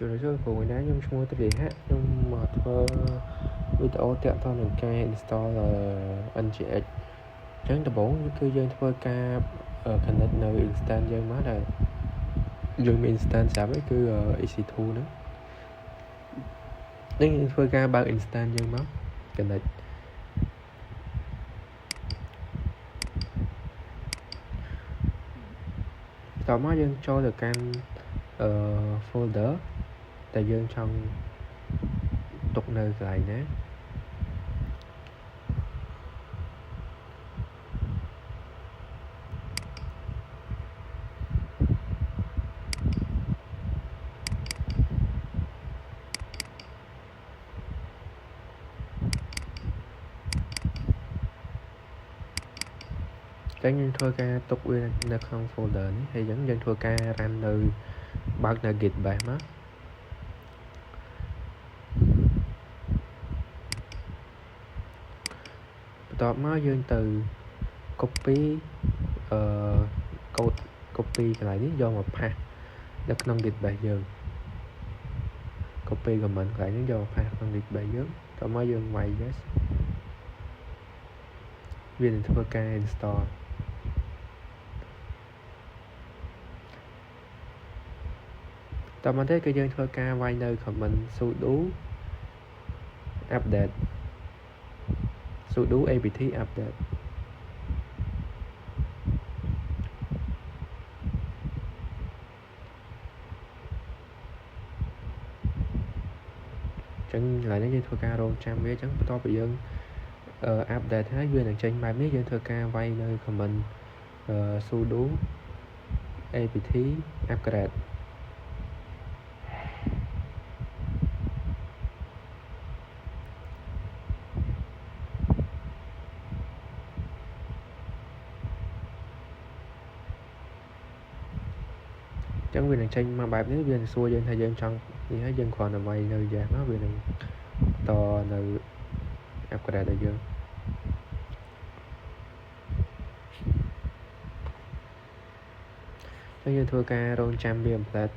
chủ đề cho của người đá nhưng mua tới để hát nhưng mà thơ video tẹo thôi được ca install là anh chị chẳng tập bốn cư dân thơ ca connect nơi instant dân má này dân instant xả với cứ EC2 nữa nên thơ ca bao instant dân má connect tao má dân cho được can folder tại dân trong tục nơi lại nhé chẳng như thua ca tục uyên là không folder này hay giống dân thua ca ran nơi bác là git bài má tọt má dân từ copy copy cái lại ní do một path được nông git bài dân copy comment lại ní do một path nông git bài dân tọt má dân ngoài yes viên thua ca install tao mà thấy cái dân thơ ca vay nơi comment sudo apt update chẳng lại nó dân thơ ca rồi trăm ghế chẳng to bị dân update hết viên là trên bài biết dân thơ ca vay nơi comment sudo apt upgrade chẳng vì là tranh mà bài nếu viên xua dân hay dân trong thì hết dân còn là vay nơi giá nó vì là to nơi upgrade được dân chẳng như thua ca rôn champion plate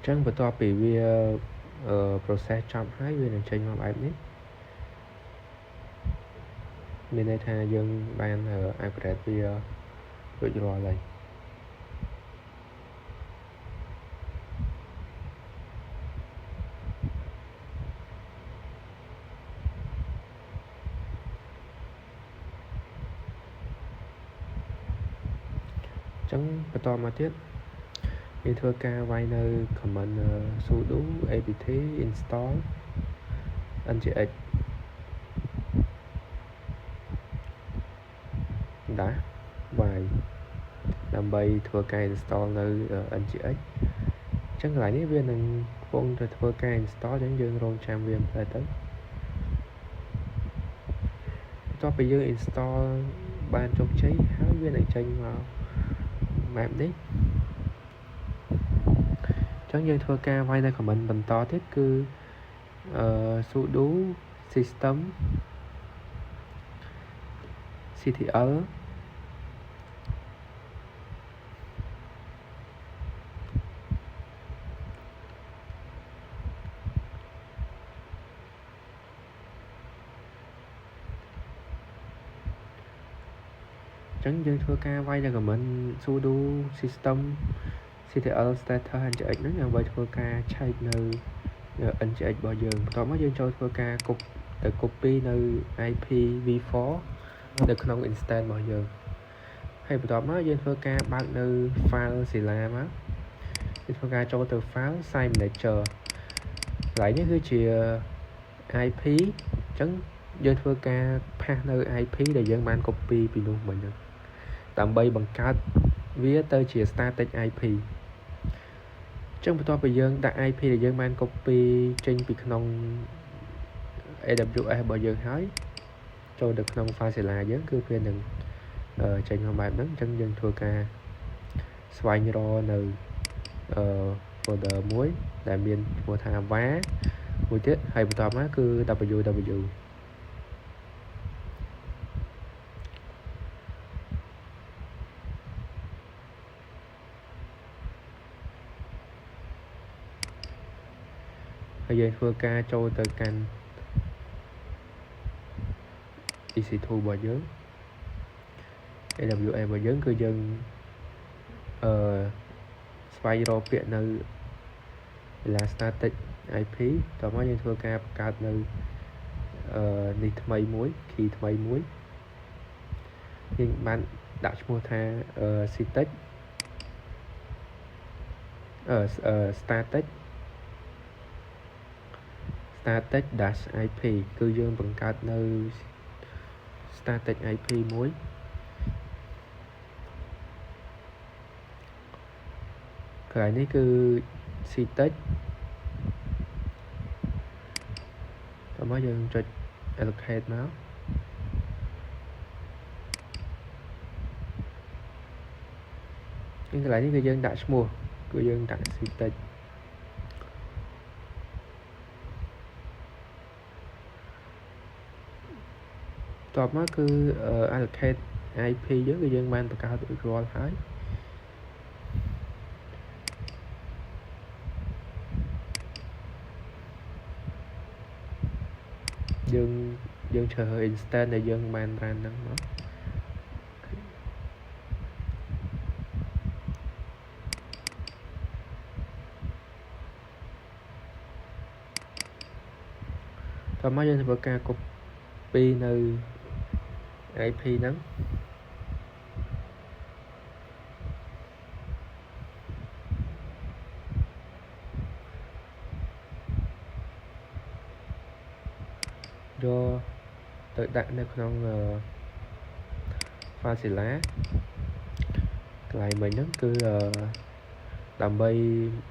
chẳng bởi to bị vì process trong hai viên là tranh mà bài biết bên đây tha dân ban upgrade vì đội rồi này chẳng bởi to mà tiếp như thưa ca vay nơi comment sudo apt install anh chị x đã vài làm bay thưa ca install nơi anh chị x chẳng lại những viên này phong thưa ca install chẳng dương rôn trang viên lại tới cho bây giờ install ban trong cháy hai viên này tranh vào map đấy chẳng như thua ca vay đây của mình to thiết cư sudo system ctl chẳng như thua ca vay đây của mình sudo system ctl status anh chị nó là với thua ca chạy nơi anh chị bao giờ có mới dân cho thua ca cục từ copy nơi IPv4 được không instant bao giờ hay đó mới dân thua ca bạn nơi file xì la má thua ca cho từ file signature lại những cái chìa IP ចឹងយើងធ្វើការ pass នៅ IP ដែលយើងបាន copy ពីនោះមិញហ្នឹងដើម្បីបង្កើតវាទៅជា static IP ចឹងបន្ទាប់ពីយើងដាក់ IP ដែលយើងបាន copy ចេញពីក្នុង AWS របស់យើងហើយចូលទៅក្នុង FileZilla យើងគឺវានឹងចេញមកបែបហ្នឹងចឹងយើងធ្វើការស្វែងរកនៅfolder មួយដែលមានឈ្មោះថា var មួយទៀតហើយបន្ទាប់មកគឺ www ហើយយើងធ្វើការចូលទៅកាន់ EC2 របស់យើង AWS របស់យើងគឺយើងស្វែងរកពាក្យនៅ static IP តោះមកយើងធ្វើការបង្កើតនៅនេះថ្មីមួយ key ថ្មីមួយយើងបានដាក់ឈ្មោះថា static static-ip គឺយើងបង្កើតនៅ static IP មួយកន្លែងនេះគឺ static តោះមកយើងចុច allocate មកកន្លែងនេះគឺយើងដាក់ឈ្មោះគឺយើងដាក់ static តបមកគឺ allocate IP យើងគឺយើងបានបង្កើតរួចរាល់ហើយយើងជ្រើសរើស instance ដែលយើងបាន run ហ្នឹងមកតោះមកយើងធ្វើការ copy នៅ IP ហ្នឹងយកទៅដាក់នៅក្នុង FileZilla កន្លែងមិញហ្នឹងគឺដើម្បី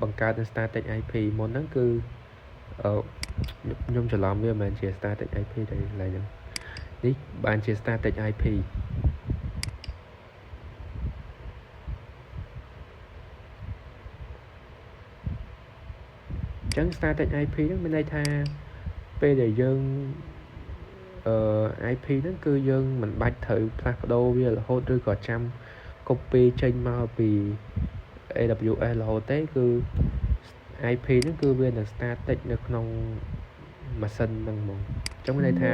បង្កើត static IP មុនហ្នឹងគឺខ្ញុំច្រឡំវាមិនមែនជា static IP ទេកន្លែងហ្នឹងនេះបានជា static IP ចឹង static IP ហ្នឹងមានន័យថាពេលដែលយើង IP ហ្នឹងគឺយើងមិនបាច់ត្រូវផ្លាស់ប្ដូរវារហូតឬក៏ចាំ copy ចេញមកពី AWS រហូតទេគឺ IP ហ្នឹងគឺវានឹង static នៅក្នុងម៉ាស៊ីនហ្នឹងហ្មងចឹងមានន័យថា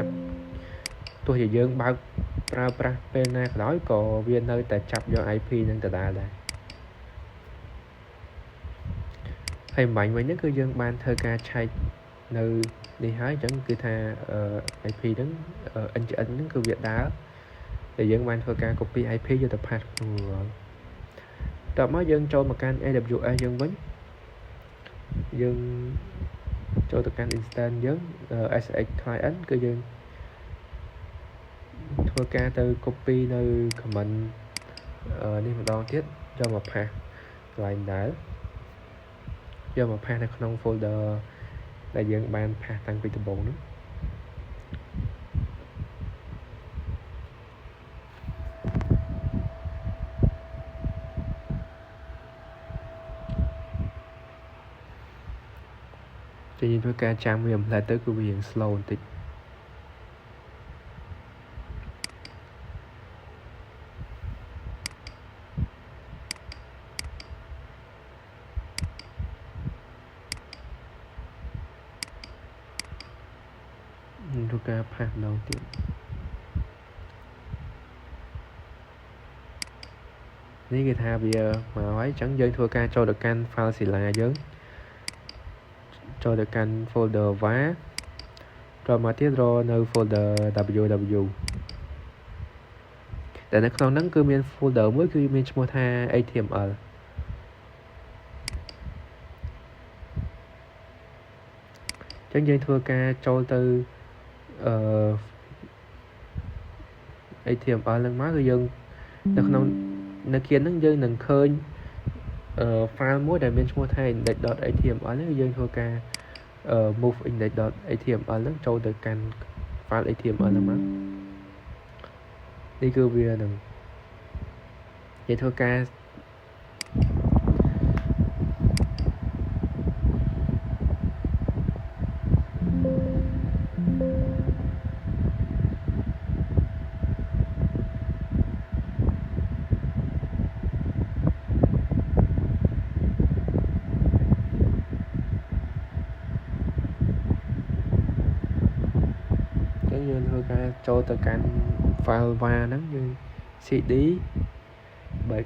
ទោះជាយើងបើកប្រើប្រាស់ពេលណាក៏ដោយក៏វានៅតែចាប់យក IP ហ្នឹងដដែលដែរហើយបាញ់វិញហ្នឹងគឺយើងបានធ្វើការឆែកនៅនេះហើយអញ្ចឹងគឺថា IP ហ្នឹង NGN ហ្នឹងគឺវាដើរតែយើងបានធ្វើការ copy IP យកទៅ pass ក្នុងតបមកយើងចូលមកកាន់ AWS យើងវិញយើងចូលទៅកាន់ instance យើង SX client គឺយើងធ្វើការទៅ copy នៅ command នេះម្ដងទៀតយកមក pass កន្លែងដែរយកមក pass នៅក្នុង folder ដែលយើងបាន pass តាំងពីដំបូងនោះយើងធ្វើការចាំវាមិនផ្លែទៅគឺវារៀង slow បន្តិចធ្វើការ pass ម្ដងទៀតនេះគេថាវាមកហើយអញ្ចឹងយើងធ្វើការចូលទៅកាន់ FileZilla យើងចូលទៅកាន់ folder var ចូលមកទៀតរកនៅ folder www តែនៅក្នុងហ្នឹងគឺមាន folder មួយគឺមានឈ្មោះថា HTML ចឹងយើងធ្វើការចូលទៅអឺ HTML ហ្នឹងមកគឺយើងនៅក្នុងនៅគៀនហ្នឹងយើងនឹងឃើញfile មួយដែលមានឈ្មោះថា index.html ហ្នឹងគឺយើងធ្វើការmove index.html ហ្នឹងចូលទៅកាន់ file html ហ្នឹងមកនេះគឺវានឹងយើងធ្វើការយើងធ្វើការចូលទៅកាន់ file var ហ្នឹងយើង cd /var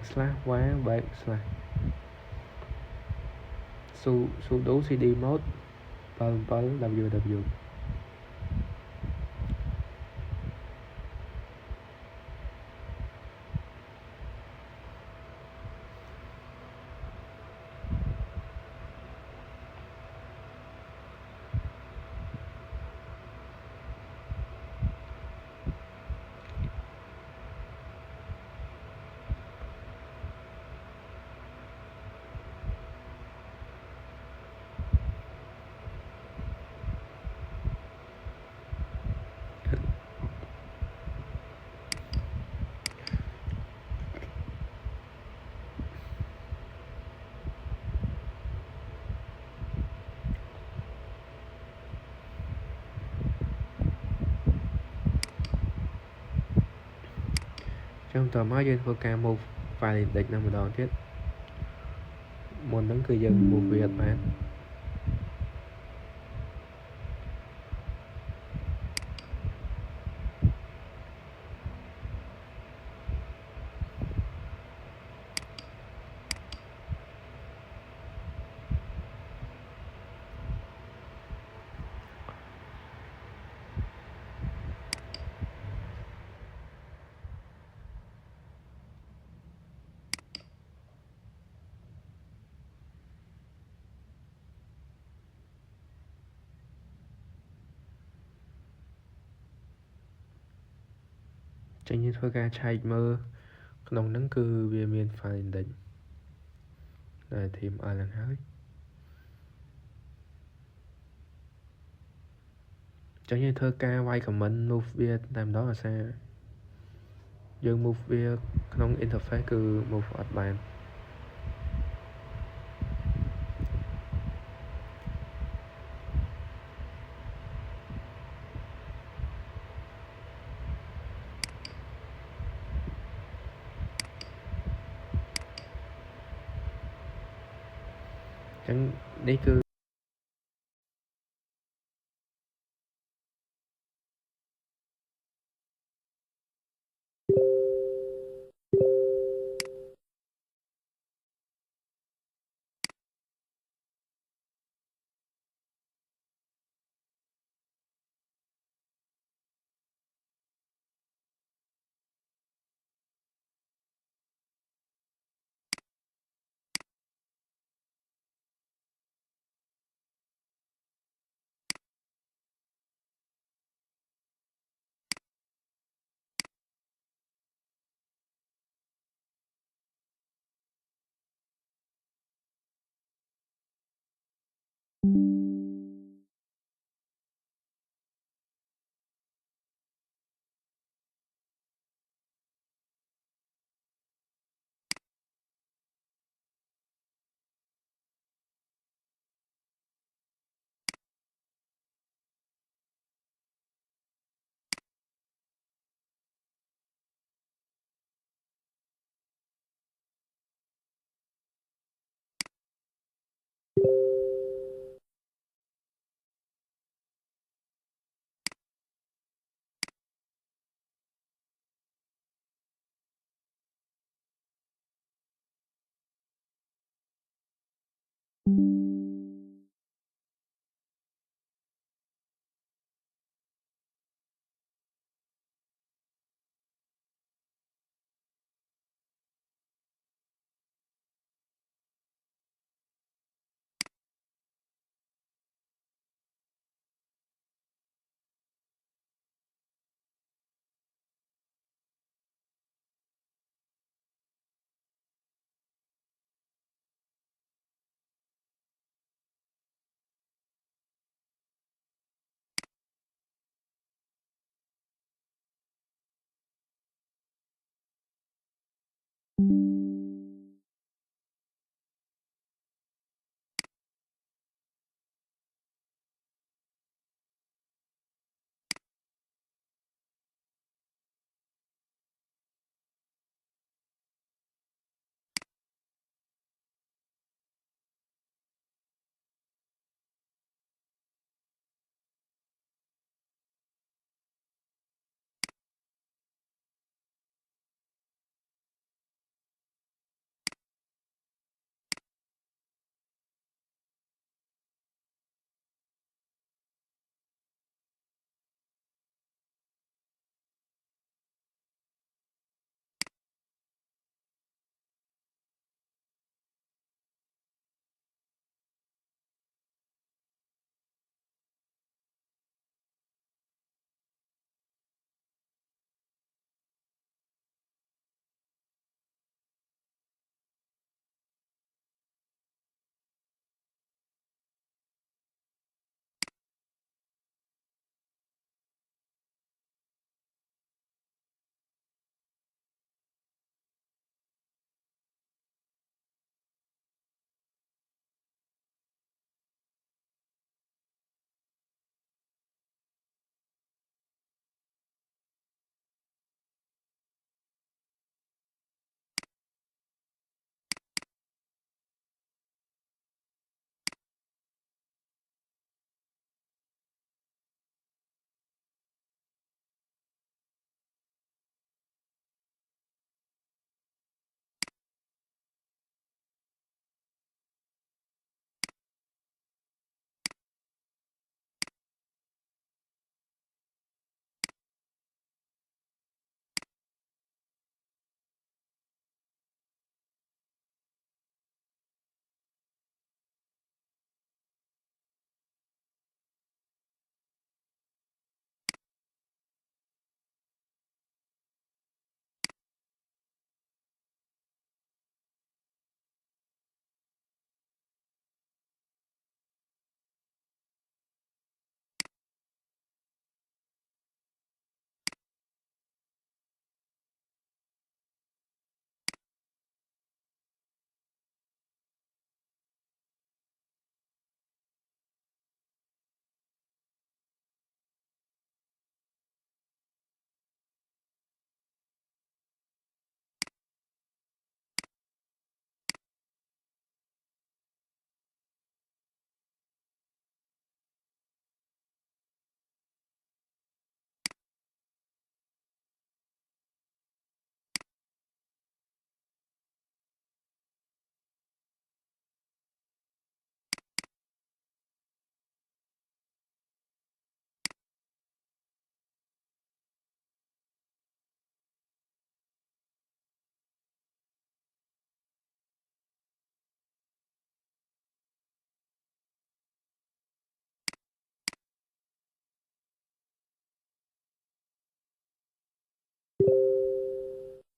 /sudo cd mode 77 ww ចឹងតមកយើងធ្វើការ move file index ហ្នឹងម្ដងទៀតមុនហ្នឹងគឺយើង move វាអត់បានចឹងយើងធ្វើការឆែកមើលក្នុងហ្នឹងគឺវាមាន file index ដែល html ហ្នឹងហើយចឹងយើងធ្វើការវាយ comment move វាតែម្ដងអាសាយើង move វាក្នុង interface គឺ move អត់បានចឹងនេះគឺ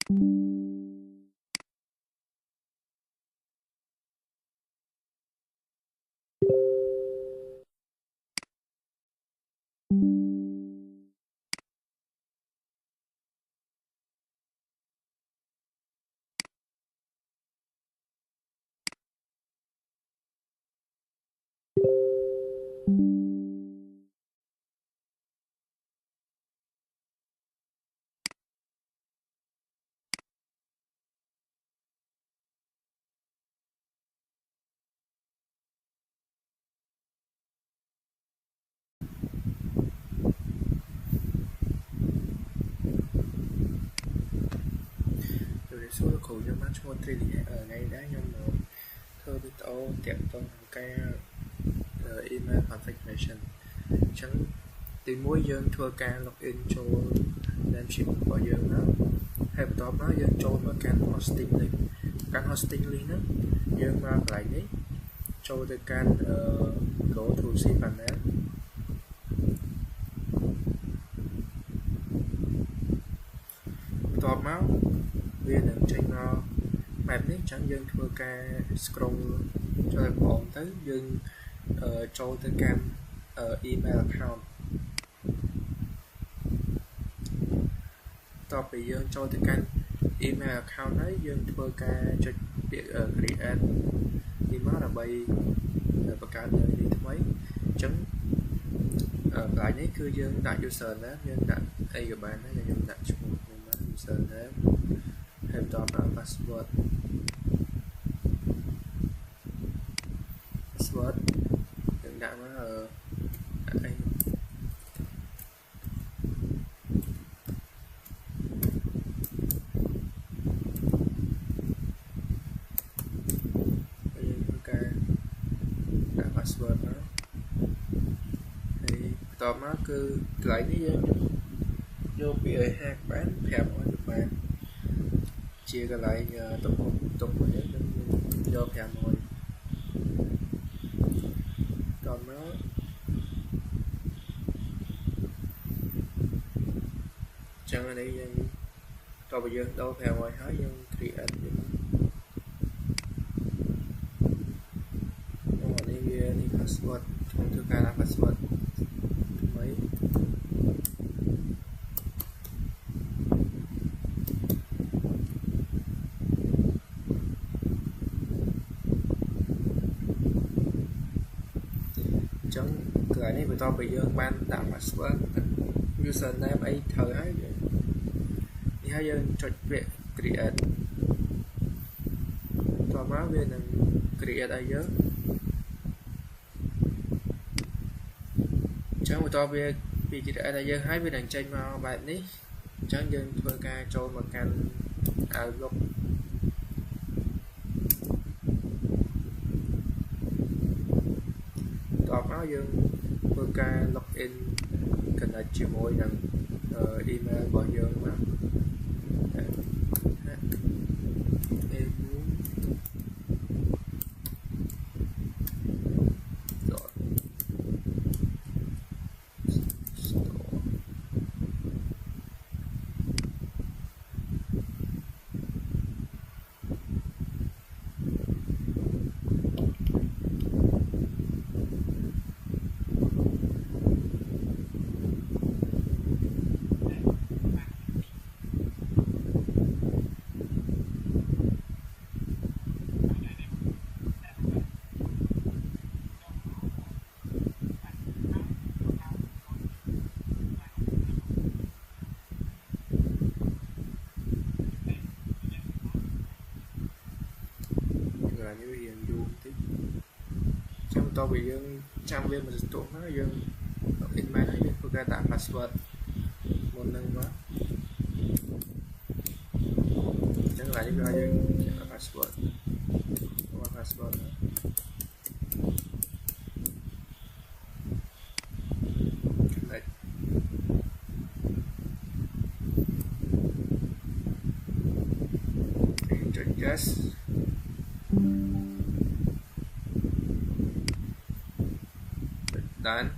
số khổ cho mắt cho thì ở ngay đó nhưng mà thôi đi tao tiệm tao cái email configuration chẳng tìm mỗi dân thua ca login cho membership của dân đó hay top nó dân cho mà can hosting link đó dân ra lại đấy cho tới can go to cPanel top máu viên đừng tranh nó map này chẳng dân thua ca scroll cho được ổn tới dân cho tới can email account top bây giờ cho tới can email account đấy dân thua ca cho việc create thì nó là bay và cả nơi đi mấy chấm lại đấy cứ dân đại user đó dân đặt a của bạn đó dân đặt cho một user đó thêm đó là password dân đặt nó là a password đó thì tóm nó cứ lại đi vô bị hack bán phèo ở được bạn chia cái lại tục mà vô phèo rồi còn nó chẳng là đây còn bây giờ đâu phèo rồi hết nhưng create đi password trong thứ ca là password mấy chẳng cái này tao bây giờ ban tạo password username ấy thời ấy thì hai giờ cho việc create tao má về là create ai nhớ chẳng một to về vì chỉ đã dân hai bên đằng trên vào bạn ní chẳng dân thua ca cho một căn outlook tọt áo dân thua ca login cần là chiều mỗi đằng email bỏ dân mà như hiện du tí trong to bị dân trăm viên mình tụng nó dân in máy nó dân có tạo password một lần quá chẳng lại ra dân là password qua password nữa just dan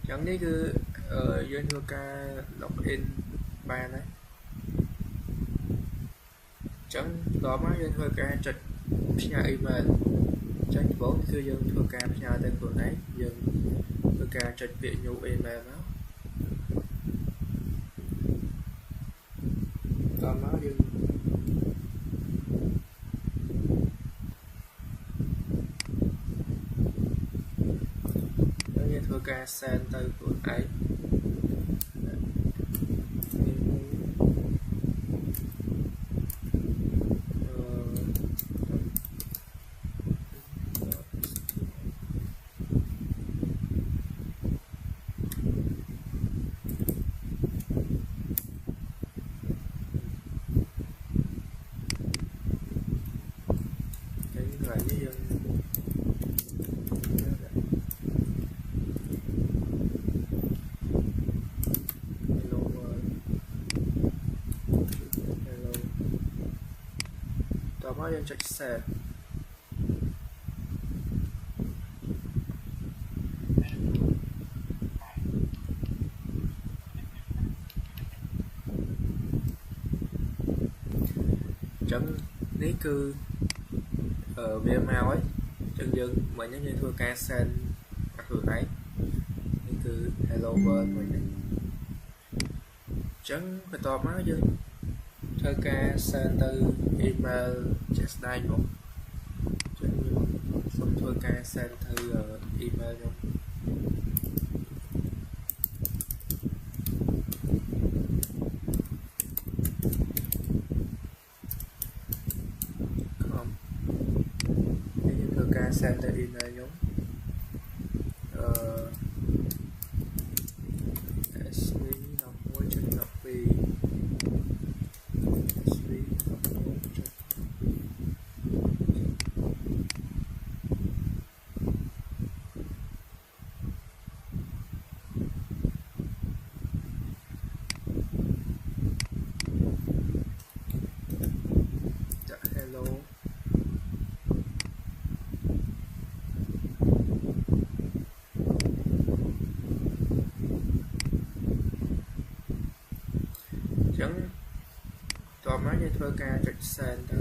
chẳng đấy cứ dân thua ca login ban đấy chẳng đó má dân thôi ca trịch nhà email chắc vốn cứ dân thôi ca nhà tên của ấy dân thôi ca trịch viện nhu email đó má dân đó như thôi ca send từ của ấy cái là với dân hello hello đó má dân check send chẳng ní cứ VMAO ấy chân dân mà nhớ như thua ca send mặc thường ấy ní cứ hello world mình này chẳng phải to má dân thơ ca send từ email just đây một chẳng như xong thơ ca send từ email không không nếu như thơ ca send từ email giống SV học môi chân học vì SV học môi chân dạ hello chẳng to má như thơ ca trịch send từ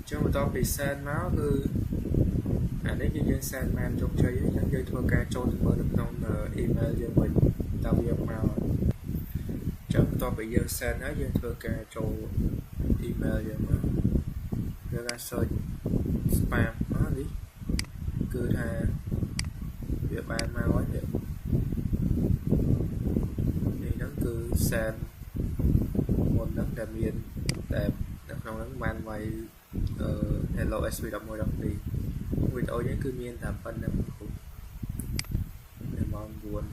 chứ mà to bị send máu cứ nếu như dân send man trong chơi với dân chơi thua ca trôi mở được trong email dân mình tao dân màu chẳng to bị dân send hết dân thua ca trôi email dân mà dân ra search spam nó đi cứ tha việc ban mau ấy được thì nó cứ send một nó đàm miền đẹp nó không nó ban vay hello SV đọc môi đọc đi video nhé cứ miên thảm phân nằm để mong buồn